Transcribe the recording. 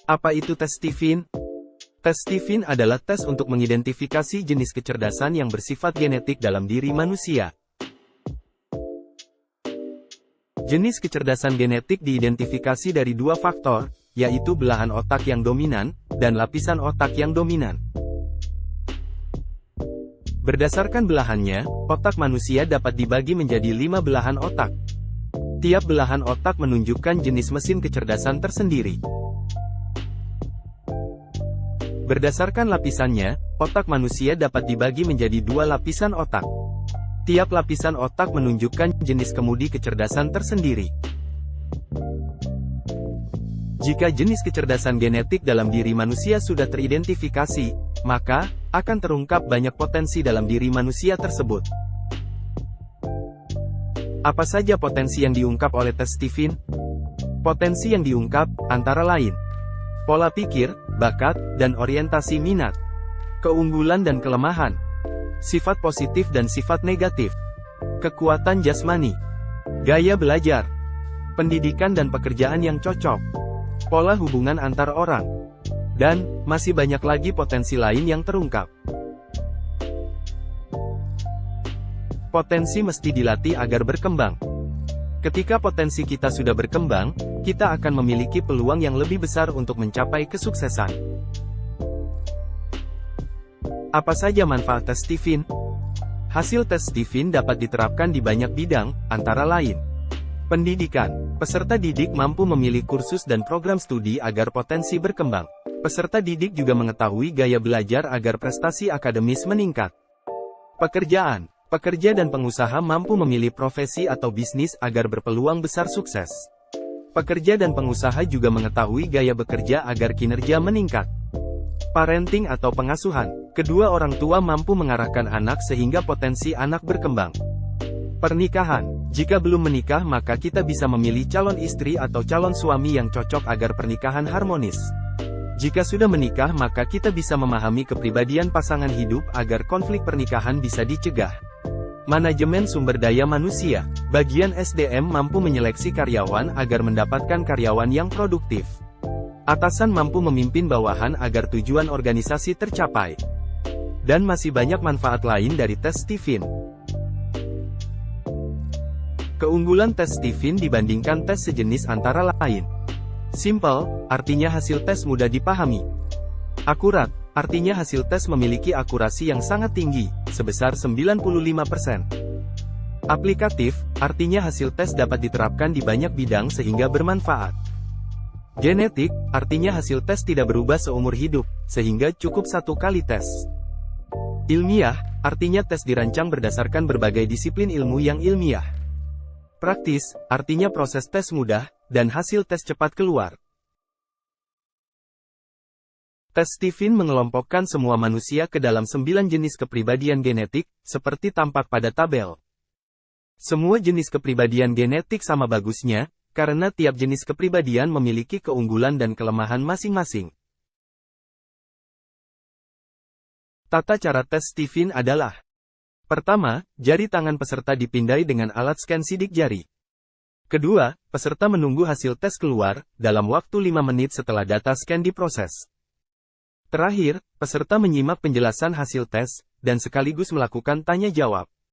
Apa itu tes Stephen? Tes Stephen adalah tes untuk mengidentifikasi jenis kecerdasan yang bersifat genetik dalam diri manusia. Jenis kecerdasan genetik diidentifikasi dari dua faktor, yaitu belahan otak yang dominan, dan lapisan otak yang dominan. Berdasarkan belahannya, otak manusia dapat dibagi menjadi 5 belahan otak. Tiap belahan otak menunjukkan jenis mesin kecerdasan tersendiri. Berdasarkan lapisannya, otak manusia dapat dibagi menjadi 2 lapisan otak. Tiap lapisan otak menunjukkan jenis kemudi kecerdasan tersendiri. Jika jenis kecerdasan genetik dalam diri manusia sudah teridentifikasi, maka akan terungkap banyak potensi dalam diri manusia tersebut. Apa saja potensi yang diungkap oleh tes Stephen? Potensi yang diungkap antara lain pola pikir, bakat, dan orientasi minat, keunggulan dan kelemahan, sifat positif dan sifat negatif, kekuatan jasmani, gaya belajar, pendidikan dan pekerjaan yang cocok, pola hubungan antar orang, dan masih banyak lagi potensi lain yang terungkap. Potensi mesti dilatih agar berkembang. Ketika potensi kita sudah berkembang, kita akan memiliki peluang yang lebih besar untuk mencapai kesuksesan. Apa saja manfaat tes Stephen? Hasil tes Stephen dapat diterapkan di banyak bidang, antara lain pendidikan. Peserta didik mampu memilih kursus dan program studi agar potensi berkembang. Peserta didik juga mengetahui gaya belajar agar prestasi akademis meningkat. Pekerjaan. Pekerja dan pengusaha mampu memilih profesi atau bisnis agar berpeluang besar sukses. Pekerja dan pengusaha juga mengetahui gaya bekerja agar kinerja meningkat. Parenting atau pengasuhan. Kedua orang tua mampu mengarahkan anak sehingga potensi anak berkembang. Pernikahan. Jika belum menikah maka kita bisa memilih calon istri atau calon suami yang cocok agar pernikahan harmonis. Jika sudah menikah maka kita bisa memahami kepribadian pasangan hidup agar konflik pernikahan bisa dicegah. Manajemen sumber daya manusia. Bagian SDM mampu menyeleksi karyawan agar mendapatkan karyawan yang produktif. Atasan mampu memimpin bawahan agar tujuan organisasi tercapai. Dan masih banyak manfaat lain dari tes Stephen. Keunggulan tes Stephen dibandingkan tes sejenis antara lain. Simple, artinya hasil tes mudah dipahami. Akurat, artinya hasil tes memiliki akurasi yang sangat tinggi, sebesar 95%. Aplikatif, artinya hasil tes dapat diterapkan di banyak bidang sehingga bermanfaat. Genetik, artinya hasil tes tidak berubah seumur hidup, sehingga cukup 1 kali tes. Ilmiah, artinya tes dirancang berdasarkan berbagai disiplin ilmu yang ilmiah. Praktis, artinya proses tes mudah, dan hasil tes cepat keluar. Tes Stephen mengelompokkan semua manusia ke dalam 9 jenis kepribadian genetik, seperti tampak pada tabel. Semua jenis kepribadian genetik sama bagusnya, karena tiap jenis kepribadian memiliki keunggulan dan kelemahan masing-masing. Tata cara tes Stephen adalah: pertama, jari tangan peserta dipindai dengan alat scan sidik jari. Kedua, peserta menunggu hasil tes keluar, dalam waktu 5 menit setelah data scan diproses. Terakhir, peserta menyimak penjelasan hasil tes, dan sekaligus melakukan tanya jawab.